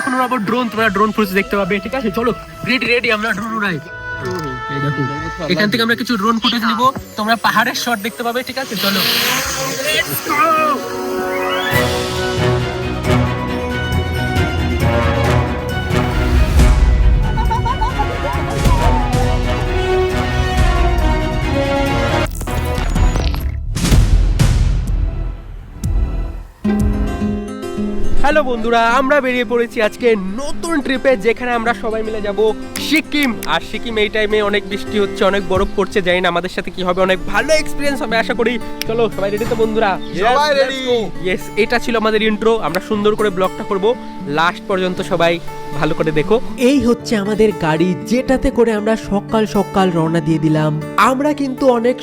এখন উড়াবো ড্রোন, তোমরা drone footage দেখতে পাবে, ঠিক আছে? চলো রেডি রেডি, আমরা ড্রোন উড়াই। এখান থেকে আমরা কিছু ড্রোন ফুটেজ নিব, তোমরা পাহাড়ের শট দেখতে পাবে, ঠিক আছে? চলো লেটস গো। হ্যালো বন্ধুরা, আমরা বেরিয়ে পড়েছি আজকে নতুন ট্রিপে, যেখানে আমরা সবাই মিলে যাব সিকিম। আর সিকিম এই টাইমে অনেক বৃষ্টি হচ্ছে, অনেক বরফ পড়ছে, জানি না আমাদের সাথে কি হবে, অনেক ভালো এক্সপিরিয়েন্স হবে আশা করি। চলো সবাই রেডি তো বন্ধুরা? সবাই রেডি। ইয়েস, এটা ছিল আমাদের ইন্ট্রো। আমরা সুন্দর করে ব্লগটা করব, লাস্ট পর্যন্ত সবাই ভালো করে দেখো। এই হচ্ছে আমাদের গাড়ি, যেটাতে করে আমরা সকাল সকাল রওনা দিয়ে দিলাম। আমরা কিন্তু অনেক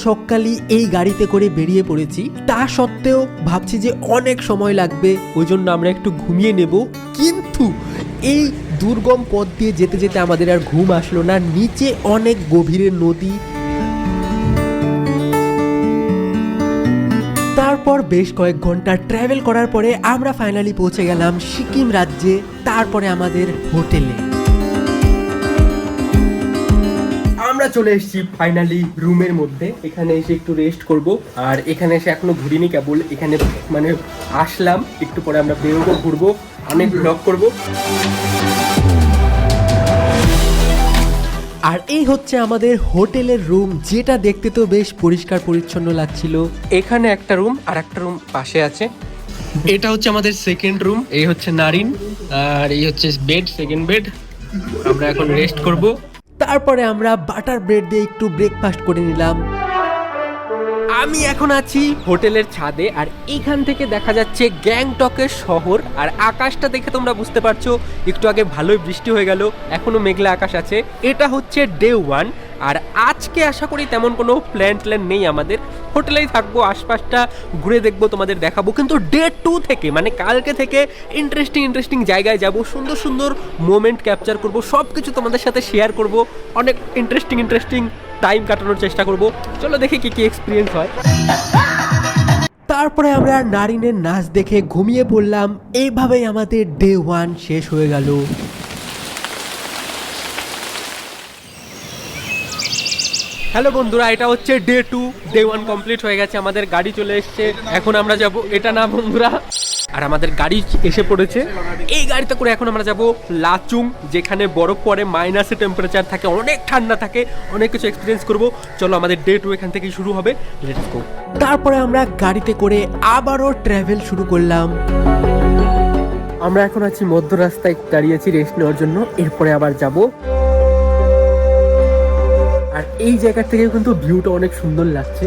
সকালই এই গাড়িতে করে বেরিয়ে পড়েছি, তা সত্ত্বেও ভাবছি যে অনেক সময় লাগবে, ওই জন্য আমরা একটু ঘুমিয়ে নেব। কিন্তু এই দুর্গম পথ দিয়ে যেতে যেতে আমাদের আর ঘুম আসলো না। নিচে অনেক গভীরের নদী, তারপর বেশ কয়েক ঘন্টা ট্রাভেল করার পরে আমরা ফাইনালি পৌঁছে গেলাম সিকিম রাজ্যে, তারপরে আমাদের হোটেলে। আমরা চলে এসেছি ফাইনালি রুমের মধ্যে। এখানে এসে একটু রেস্ট করব, আর এখানে এসে এখনো ঘুরিনি, কেবল এখানে মানে আসলাম। একটু পরে আমরা বেরোবো, ঘুরবো, অনেক ব্লগ করব। আর এই হচ্ছে আমাদের হোটেলের রুম, যেটা দেখতে তো বেশ পরিষ্কার পরিচ্ছন্ন লাগছিল। এখানে একটা রুম আর একটা রুম পাশে আছে। এটা হচ্ছে আমাদের সেকেন্ড রুম, এই হচ্ছে নারিন, আর এই হচ্ছে বেড, সেকেন্ড বেড। আমরা এখন রেস্ট করব। তারপরে আমরা বাটার ব্রেড দিয়ে একটু ব্রেকফাস্ট করে নিলাম। আমি এখন আছি হোটেলের ছাদে, আর এখান থেকে দেখা যাচ্ছে গ্যাংটকের শহর। আর আকাশটা দেখে তোমরা বুঝতে পারছো, একটু আগে ভালোই বৃষ্টি হয়ে গেল, এখনো মেঘলা আকাশ আছে। এটা হচ্ছে ডে 1, আর আজকে আশা করি তেমন কোনো প্ল্যান নেই আমাদের, হোটেলেই থাকবো, আশপাশটা ঘুরে দেখবো, তোমাদের দেখাবো। কিন্তু ডে 2 থেকে মানে কালকে থেকে ইন্টারেস্টিং জায়গায় যাব, সুন্দর সুন্দর মোমেন্ট ক্যাপচার করব, সব কিছু তোমাদের সাথে শেয়ার করব, অনেক ইন্টারেস্টিং টাইম কাটানোর চেষ্টা করব। চলো দেখি কি এক্সপিরিয়েন্স হয়। তারপরে আমরা নারিনের নাচ দেখে ঘুমিয়ে পড়লাম। এইভাবেই আমাদের ডে 1 শেষ হয়ে গেল। হ্যালো বন্ধুরা, এটা হচ্ছে ডে 2। ডে 1 কমপ্লিট হয়ে গেছে, আমাদের গাড়ি চলে এসেছে। এখন আমরা যাব, এটা না বন্ধুরা, আর আমাদের গাড়ি এসে পড়েছে। এই গাড়িতে করে এখন আমরা যাব লাচুং, যেখানে বরফ পড়ে, মাইনাসে টেম্পারেচার থাকে, অনেক ঠান্ডা থাকে, অনেক কিছু এক্সপিরিয়েন্স করব। চলো আমাদের ডে 2 এখান থেকেই শুরু হবে, লেটস গো। তারপরে আমরা গাড়িতে করে আবারও ট্রাভেল শুরু করলাম। আমরা এখন আছি মধ্য রাস্তায়, দাঁড়িয়েছি রেস্ট নেওয়ার জন্য, এরপরে আবার যাব। আর এই জায়গা থেকে কিন্তু ভিউটা অনেক সুন্দর লাগছে।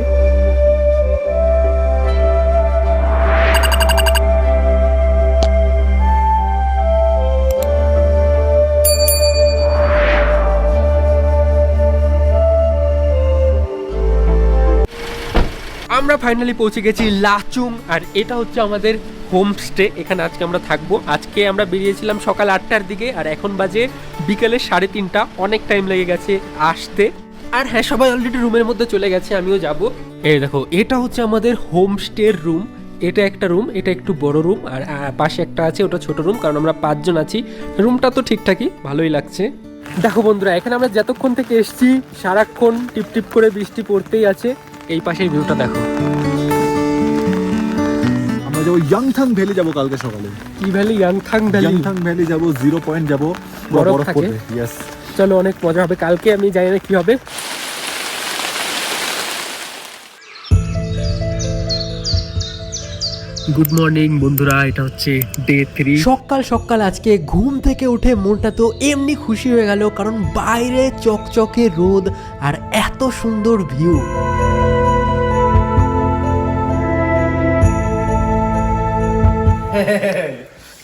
আমরা ফাইনালি পৌঁছে গেছি লাচুং, আর এটা হচ্ছে আমাদের হোমস্টে। এখানে আজকে আমরা থাকবো। আজকে আমরা বেরিয়েছিলাম সকাল 8টার দিকে, আর এখন বাজে বিকেলে 3:30। অনেক টাইম লেগে গেছে আসতে। আর হ্যাঁ, সবাই অলরেডি রুমের মধ্যে চলে গেছে, আমিও যাব। এই দেখো, এটা হচ্ছে আমাদের হোমস্টের রুম। এটা একটা রুম, এটা একটু বড় রুম, আর পাশে একটা আছে, ওটা ছোট রুম, কারণ আমরা 5 জন আছি। রুমটা তো ঠিকঠাকই, ভালোই লাগছে। দেখো বন্ধুরা, এখানে আমরা যতক্ষণ থেকে এসেছি সারাক্ষণ টিপ করে বৃষ্টি পড়তেই আছে। এই পাশের ভিউটা দেখো। আমরা যাবো ইয়াংথাং ভ্যালি, যাবো কালকে সকালে। কি ভ্যালি? ইয়াংথাং ভ্যালি যাবো, 0 পয়েন্ট যাবো, বরফ থাকে। পড়বে। ইয়েস, চলো, অনেক মজা হবে কালকে, আমি জানি না কি হবে। গুড মর্নিং বন্ধুরা, এটা হচ্ছে ডে 3। সকাল আজকে ঘুম থেকে উঠে মনটা তো এমনি খুশি হয়ে গেল, কারণ বাইরে চকচকে রোদ আর এত সুন্দর ভিউ।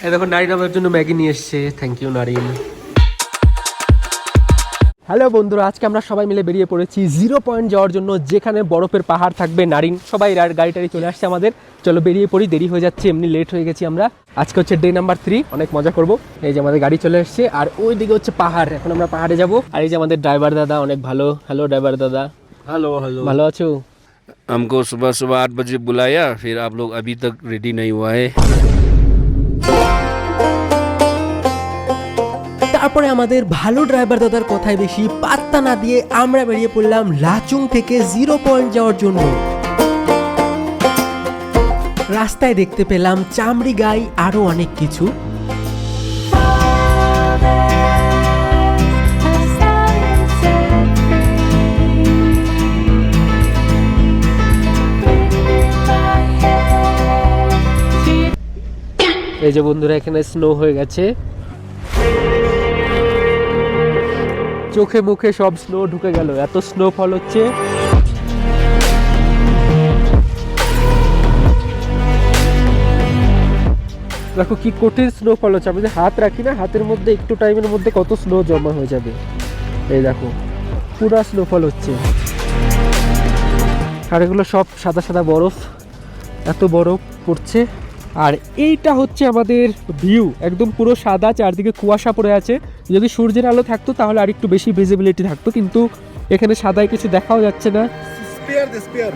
এই দেখো, নারিন আমার জন্য ম্যাগি নিয়ে এসছে, থ্যাংক ইউ নারিন। হ্যালো বন্ধুরা, আজকে আমরা সবাই মিলে বেরিয়ে পড়েছি 0 পয়েন্ট যাওয়ার জন্য, যেখানে বরফের পাহাড় থাকবে। নারিন সবাই গাড়ি চলে আসছে আমাদের। চলো বেরিয়ে পড়ি, দেরি হয়ে যাচ্ছে, এমনি লেট হয়ে গেছি আমরা। আজকে হচ্ছে ডে নাম্বার 3, অনেক মজা করব। এই যে আমাদের গাড়ি চলে এসছে, আর ওই দিকে হচ্ছে পাহাড়, এখন আমরা পাহাড়ে যাব। আর এই যে আমাদের ড্রাইভার দাদা, অনেক ভালো। হ্যালো ড্রাইভার দাদা। हेलो ভালো আছো? हमको सुबह 8 बजे बुलाया, फिर आप लोग अभी तक रेडी नहीं हुआ है। তারপরে আমাদের ভালো ড্রাইভার দাদার কথায় বেশি পাত্তা না দিয়ে আমরা বেরিয়ে পড়লাম লাচুং থেকে 0 পয়েন্ট যাওয়ার জন্য। রাস্তায় দেখতে পেলাম চামড়ি গাই আরো অনেক কিছু। এই যে বন্ধুরা এখানে স্নো হয়ে গেছে, চোখে মুখে সব স্নো ঢুকে গেল, এত স্নোফল হচ্ছে। দেখো কি কঠিন স্নোফল হচ্ছে, আমি যে হাত রাখি না, হাতের মধ্যে একটু টাইমের মধ্যে কত স্নো জমা হয়ে যাবে। এই দেখো পুরা স্নোফল হচ্ছে, আর এগুলো সব সাদা সাদা বরফ, এত বরফ পড়ছে। আর এইটা হচ্ছে আমাদের ভিউ, একদম পুরো সাদা, চারদিকে কুয়াশা পড়ে আছে। যদি সূর্যের আলো থাকতো তাহলে আর একটু বেশি ভিজিবিলিটি থাকতো, কিন্তু এখানে সাদায় কিছু দেখাও যাচ্ছে না। স্পেয়ার দে স্পেয়ার।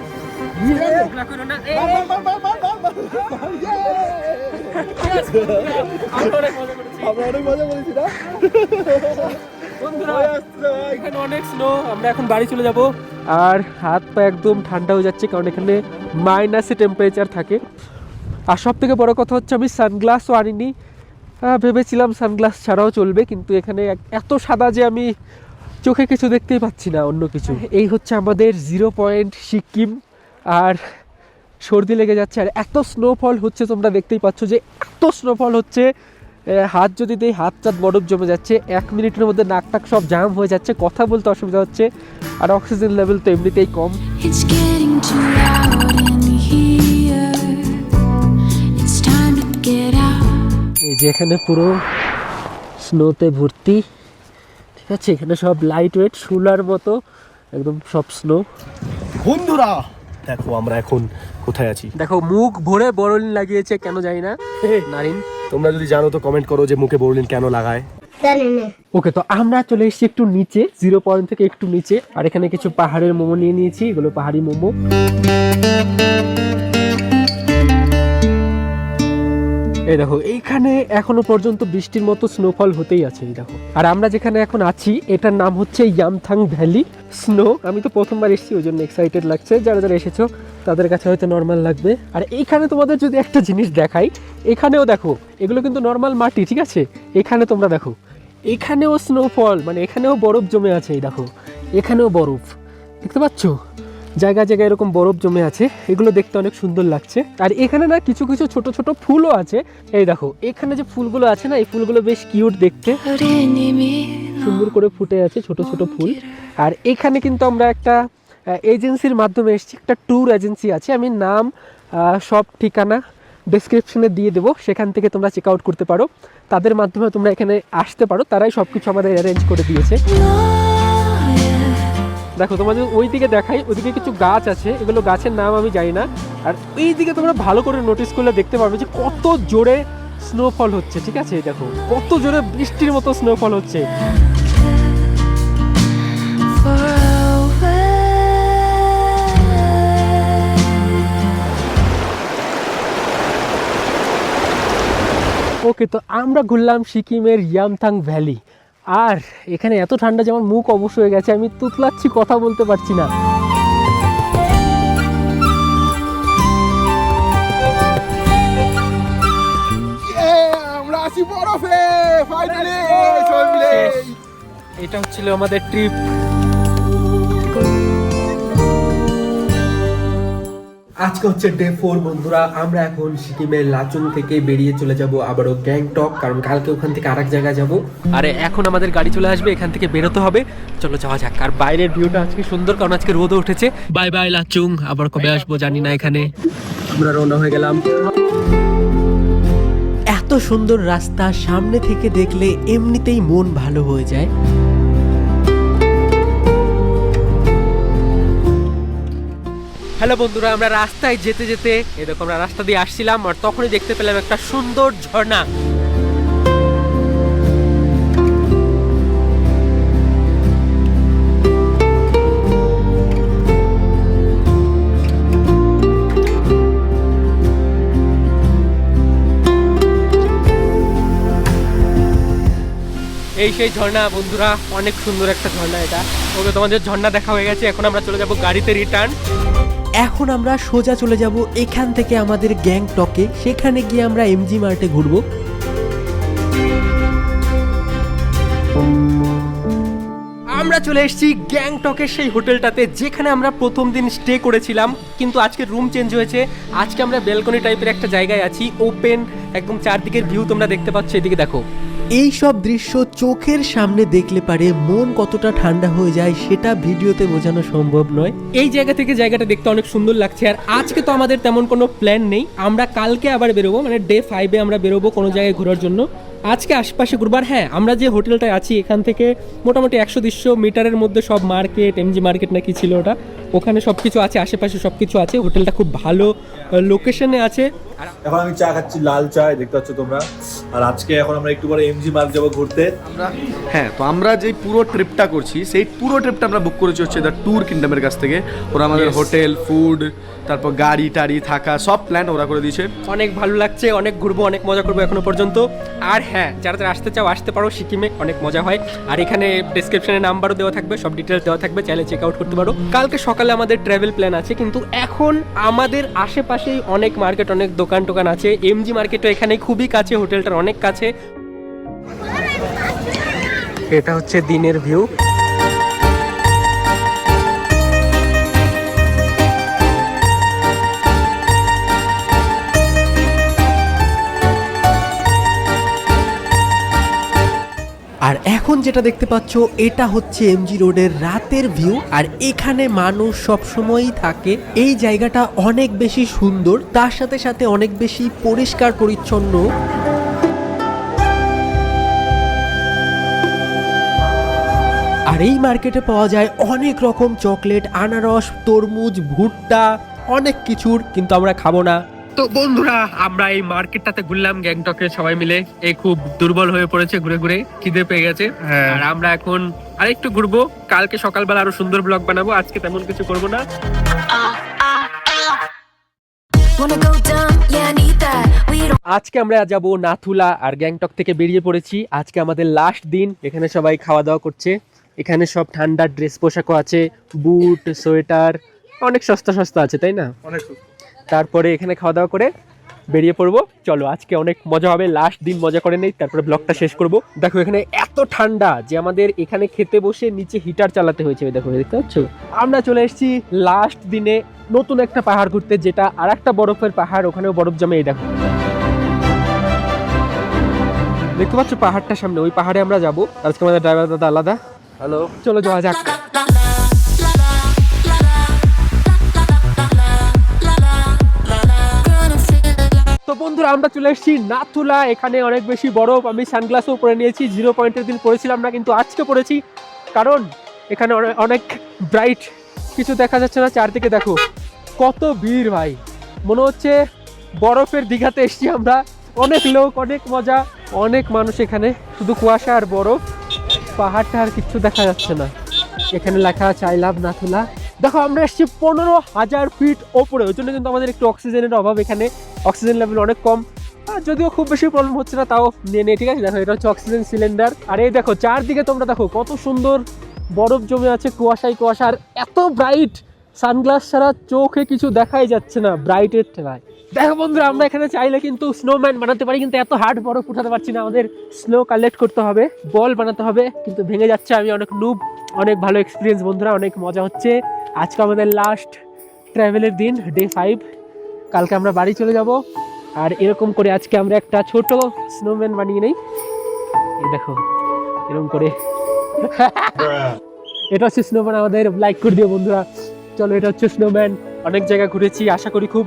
আমরা অনেক মজা করেছি না এখানে অনেক স্নো। আমরা এখন বাড়ি চলে যাব, আর হাত পা একদম ঠান্ডা হয়ে যাচ্ছে, কারণ এখানে মাইনাসে টেম্পারেচার থাকে। আর সব থেকে বড় কথা হচ্ছে আমি সানগ্লাসও আনিনি, ভেবেছিলাম সানগ্লাস ছাড়াও চলবে, কিন্তু এখানে এত সাদা যে আমি চোখে কিছু দেখতেই পাচ্ছি না, অন্য কিছু। এই হচ্ছে আমাদের 0 পয়েন্ট সিকিম, আর সর্দি লেগে যাচ্ছে। আর এত স্নোফল হচ্ছে, তোমরা দেখতেই পাচ্ছ যে এত স্নোফল হচ্ছে, হাত যদি দেই হাত চাঁদ বরফ জমে যাচ্ছে, 1 মিনিটের মধ্যে নাক টাক সব জাম হয়ে যাচ্ছে, কথা বলতে অসুবিধা হচ্ছে। আর অক্সিজেন লেভেল তো এমনিতেই কম। It's getting too loud in here. It's time to get out. এই যে এখানে পুরো স্নোতে ভর্তি, ঠিক আছে, এখানে সব লাইট ওয়েট শুলার মতো একদম সব স্নো। বন্ধুরা দেখো আমরা এখন কোথায় আছি। দেখো মুখ ভরে বরলিন লাগিয়েছে, কেন জানি না নারিন। তোমরা যদি জানো তো কমেন্ট করো যে মুখে বোরলিন কেন লাগায়। ওকে, তো আমরা চলে এসেছি একটু নিচে, 0 পয়েন্ট থেকে একটু নিচে। আর এখানে কিছু পাহাড়ের মোমো নিয়ে নিয়েছি, এগুলো পাহাড়ি মোমো। এই দেখো এইখানে এখনো পর্যন্ত বৃষ্টির মতো স্নোফল হতেই আছে, এই দেখো। আর আমরা যেখানে এখন আছি এটার নাম হচ্ছে ইয়ামথাং ভ্যালি স্নো। আমি তো প্রথমবার এসেছি, ওই জন্য এক্সাইটেড লাগছে। যারা যারা এসেছো তাদের কাছে হয়তো নর্মাল লাগবে। আর এইখানে তোমাদের যদি একটা জিনিস দেখাই, এখানেও দেখো, এগুলো কিন্তু নর্মাল মাটি, ঠিক আছে। এখানে তোমরা দেখো, এখানেও স্নোফল, মানে এখানেও বরফ জমে আছে। এই দেখো এখানেও বরফ, দেখতে পাচ্ছ, জায়গায় জায়গায় এরকম বরফ জমে আছে। এগুলো দেখতে অনেক সুন্দর লাগছে। আর এখানে না কিছু কিছু ছোট ছোট ফুলও আছে। এই দেখো এখানে যে ফুলগুলো আছে না, এই ফুলগুলো বেশ কিউট দেখতে, সুন্দর করে ফুটে আছে ছোট ছোট ফুল। আর এখানে কিন্তু আমরা একটা এজেন্সির মাধ্যমে এসেছি, একটা ট্যুর এজেন্সি আছে, আমি নাম সব ঠিকানা ডেসক্রিপশনে দিয়ে দেবো, সেখান থেকে তোমরা চেক আউট করতে পারো। তাদের মাধ্যমে তোমরা এখানে আসতে পারো, তারাই সব কিছু আমাদের অ্যারেঞ্জ করে দিয়েছে। দেখো তোমাদের ওই দিকে দেখাই, ওইদিকে কিছু গাছ আছে, এগুলো গাছের নাম আমি জানি না। আর এই দিকে তোমরা ভালো করে নোটিস করলে দেখতে পারবে যে কত জোরে স্নোফল হচ্ছে, ঠিক আছে। দেখো কত জোরে বৃষ্টির মতো স্নোফল হচ্ছে। ওকে, তো আমরা ঘুরলাম সিকিমের ইয়ামথাং ভ্যালি। আর এখানে এত ঠান্ডা যে আমার মুখ অবশ হয়ে গেছে, আমি তুতলাচ্ছি, কথা বলতে পারছি না। আমরা আসি বরফে ফাইনালি সবাই মিলে। এটা হচ্ছিল আমাদের ট্রিপ। আজকে হচ্ছে ডে 4 বন্ধুরা। আমরা এখন সিকিমের লাচুং থেকে বেরিয়ে চলে যাব আবারও গ্যাংটক, কারণ কালকে ওখান থেকে আরেক জায়গায় যাব। আরে এখন আমাদের গাড়ি চলে আসবে, এখান থেকে বেরোতে হবে। চলো যাওয়া যাক। আর বাইরের ভিউটা আজকে সুন্দর, কারণ আজকে রোদও উঠেছে। বাই বাই লাচুং, আবার কবে আসবো জানি না। এখানে আমরা রওনা হয়ে গেলাম। এত সুন্দর রাস্তা সামনে থেকে দেখলে এমনিতেই মন ভালো হয়ে যায়। হ্যালো বন্ধুরা, আমরা রাস্তায় যেতে যেতে এরকম আমরা রাস্তা দিয়ে আসছিলাম, আর তখনই দেখতে পেলাম একটা সুন্দর ঝর্ণা। এই সেই ঝর্ণা বন্ধুরা, অনেক সুন্দর একটা ঝর্ণা এটা। ওকে তোমাদের ঝর্ণা দেখা হয়ে গেছে, এখন আমরা চলে যাব গাড়িতে রিটার্ন। এখন আমরা সোজা চলে যাব এখান থেকে আমাদের গ্যাংটকে, সেখানে গিয়ে আমরা এমজি মার্টে ঘুরবো। আমরা চলে এসেছি গ্যাংটকের সেই হোটেলটাতে যেখানে আমরা প্রথম দিন স্টে করেছিলাম, কিন্তু আজকে রুম চেঞ্জ হয়েছে। আজকে আমরা ব্যালকনি টাইপের একটা জায়গায় আছি, ওপেন একদম চারদিকের ভিউ তোমরা দেখতে পাচ্ছ, এদিকে দেখো। এই সব দৃশ্য চোখের সামনে দেখলে পারে মন কতটা ঠান্ডা হয়ে যায় সেটা ভিডিওতে বোঝানো সম্ভব নয়। এই জায়গা থেকে জায়গাটা দেখতে অনেক সুন্দর লাগছে। আর আজকে তো আমাদের তেমন কোনো প্ল্যান নেই, আমরা কালকে আবার বেরোবো, মানে ডে 5-এ আমরা বেরোবো কোনো জায়গায় ঘোরার জন্য। আজকে আশপাশে ঘুরবার, হ্যাঁ আমরা যে হোটেলটায় আছি এখান থেকে মোটামুটি 100-150 মিটারের মধ্যে সব মার্কেট, এমজি মার্কেট নাকি ছিল ওটা, ওখানে সব কিছু আছে, আশেপাশে সব কিছু আছে। হোটেলটা খুব ভালো লোকেশনে আছে। এখন আমি চা খাচ্ছি, লাল চা, দেখতে পাচ্ছ তোমরা। আর আজকে এখন আমরা একটু পরে এমজি মার্ক যাবো ঘুরতে। হ্যাঁ, তো আমরা যে পুরো ট্রিপটা করছি সেই পুরো ট্রিপটা আমরা বুক করেছি হচ্ছে দ্য ট্যুর কিংডমের কাছ থেকে। ওরা আমাদের হোটেল, ফুড, তারপর গাড়ি টাড়ি, থাকা সব প্ল্যান ওরা করে দিয়েছে। অনেক ভালো লাগছে, অনেক ঘুরবো, অনেক মজা করবো এখনো পর্যন্ত। আর হ্যাঁ, যারা যারা আসতে চাও আসতে পারো, সিকিমে অনেক মজা হয়। আর এখানে ডেসক্রিপশনে নাম্বারও দেওয়া থাকবে, সব ডিটেলস দেওয়া থাকবে, চাইলে চেক আউট করতে পারো। কালকে সকালে আমাদের ট্রাভেল প্ল্যান আছে, কিন্তু এখন আমাদের আশেপাশেই অনেক মার্কেট, অনেক দোকান টোকান আছে। এমজি মার্কেটও এখানে খুবই কাছে, হোটেলটার অনেক কাছে। এটা হচ্ছে দিনের ভিউ। আর এখন যেটা দেখতে পাচ্ছ এটা হচ্ছে এমজি রোডের রাতের ভিউ। আর এখানে মানুষ সবসময়ই থাকে। এই জায়গাটা অনেক বেশি সুন্দর, তার সাথে সাথে অনেক বেশি পরিষ্কার পরিচ্ছন্ন। আর এই মার্কেটে পাওয়া যায় অনেক রকম চকলেট, আনারস, তরমুজ, ভুট্টা, অনেক কিছুর, কিন্তু আমরা খাবো না। তো বন্ধুরা, আমরা এই মার্কেটটাতে ঘুরলাম গ্যাংটকে সবাই মিলে। এই খুব দুর্বল হয়ে পড়েছে ঘুরে ঘুরে, খিদে পেয়ে গেছে। আর আমরা এখন আরেকটু ঘুরবো, কালকে সকালবেলা আরো সুন্দর ব্লগ বানাবো। আজকে তেমন কিছু করবো না। Wanna go down, yeah, I need that. We don't আজকে আমরা যাব নাথুলা, আর গ্যাংটক থেকে বেরিয়ে পড়েছি। আজকে আমাদের লাস্ট দিন। এখানে সবাই খাওয়া দাওয়া করছে, এখানে সব ঠান্ডার ড্রেস পোশাকও আছে, বুট, সোয়েটার, অনেক সস্তা সস্তা আছে, তাই না? অনেক। তারপরে এখানে খাওয়া দাওয়া করে বেরিয়ে পড়বো। চলো, আজকে অনেক মজা হবে, লাস্ট দিন মজা করে নেই, তারপরে ব্লগটা শেষ করব। দেখো এখানে এত ঠান্ডা যে আমাদের এখানে খেতে বসে নিচে হিটার চালাতে হয়েছে। দেখো, দেখতে পাচ্ছ? আমরা চলে এসেছি লাস্ট দিনে নতুন একটা পাহাড় ঘুরতে, যেটা আর একটা বরফের পাহাড়, ওখানেও বরফ জমে। এই দেখো, দেখতে পাচ্ছ পাহাড়টার সামনে, ওই পাহাড়ে আমরা যাবো। আজকে আমাদের ড্রাইভার দাদা আলাদা। হ্যালো, চলো যাওয়া যাক। তো বন্ধুরা, আমরা চলে এসেছি নাথুলা। এখানে অনেক বেশি বরফ, আমি সানগ্লাসও পরে নিয়েছি। 0 পয়েন্টের দিন পরেছিলাম না, কিন্তু আজকে পরেছি, কারণ এখানে অনেক ব্রাইট, কিছু দেখা যাচ্ছে না। চারদিকে দেখো কত ভিড় ভাই, মনে হচ্ছে বরফের দীঘাতে এসেছি আমরা। অনেক লোক, অনেক মজা, অনেক মানুষ। এখানে শুধু কুয়াশা আর বরফ, পাহাড়টা আর কিচ্ছু দেখা যাচ্ছে না। এখানে লেখা আছে আই লাভ নাথুলা। দেখো, আমরা এসেছি 15,000 ফিট ওপরে, ওই জন্য কিন্তু আমাদের একটু অক্সিজেনের অভাব। এখানে অক্সিজেন লেভেল অনেক কম, যদিও খুব বেশি প্রবলেম হচ্ছে না, তাও নিয়ে নিয়ে ঠিক আছে। দেখো, এটা হচ্ছে অক্সিজেন সিলিন্ডার। আর এই দেখো চারদিকে তোমরা দেখো কত সুন্দর বরফ জমে আছে, কুয়াশায় কুয়াশা, আর এত ব্রাইট, সানগ্লাস ছাড়া চোখে কিছু দেখাই যাচ্ছে না ব্রাইটের ঠেলায়। দেখো বন্ধুরা, আমরা এখানে চাইলে কিন্তু স্নোম্যান বানাতে পারি, কিন্তু এত হার্ড বরফ উঠাতে পারছি না। আমাদের স্নো কালেক্ট করতে হবে, বল বানাতে হবে, কিন্তু ভেঙে যাচ্ছে। আমি অনেক নুব। অনেক ভালো এক্সপিরিয়েন্স বন্ধুরা, অনেক মজা হচ্ছে। আজকে আমাদের লাস্ট ট্রাভেলের দিন, ডে 5। কালকে আমরা বাড়ি চলে যাব। আর এরকম করে আজকে আমরা একটা ছোট স্নোম্যান বানিয়ে নেই। এই দেখো এরকম করে। এটা হচ্ছে স্নোম্যান আমাদের, লাইক করে দিও বন্ধুরা। চলো, এটা হচ্ছে স্নোম্যান। অনেক জায়গা ঘুরেছি, আশা করি খুব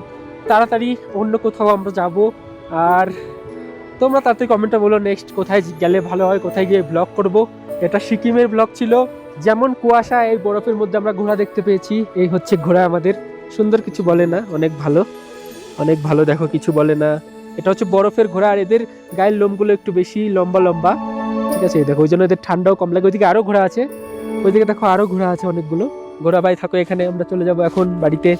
তাড়াতাড়ি অন্য কোথাও আমরা যাব। আর তোমরা তাড়াতাড়ি কমেন্টে বলো নেক্সট কোথায় গেলে ভালো হয়, কোথায় গিয়ে ব্লগ করব। এটা সিকিমের ব্লগ ছিল। যেমন কুয়াশা, এই বরফের মধ্যে আমরা ঘোড়া দেখতে পেয়েছি। এই হচ্ছে ঘোড়া আমাদের, সুন্দর, কিছু বলে না, অনেক ভালো, অনেক ভালো। দেখো, কিছু বলে না। এটা হচ্ছে বরফের ঘোড়া, আর এদের গায়ের লোমগুলো একটু বেশি লম্বা লম্বা, ঠিক আছে? দেখো, ওই জন্য এদের ঠান্ডাও কম লাগে। ওইদিকে আরো ঘোড়া আছে, ওইদিকে দেখো আরো ঘোড়া আছে অনেকগুলো। ঘোড়া ভাই থাকো এখানে, আমরা চলে যাব এখন বাড়িতে।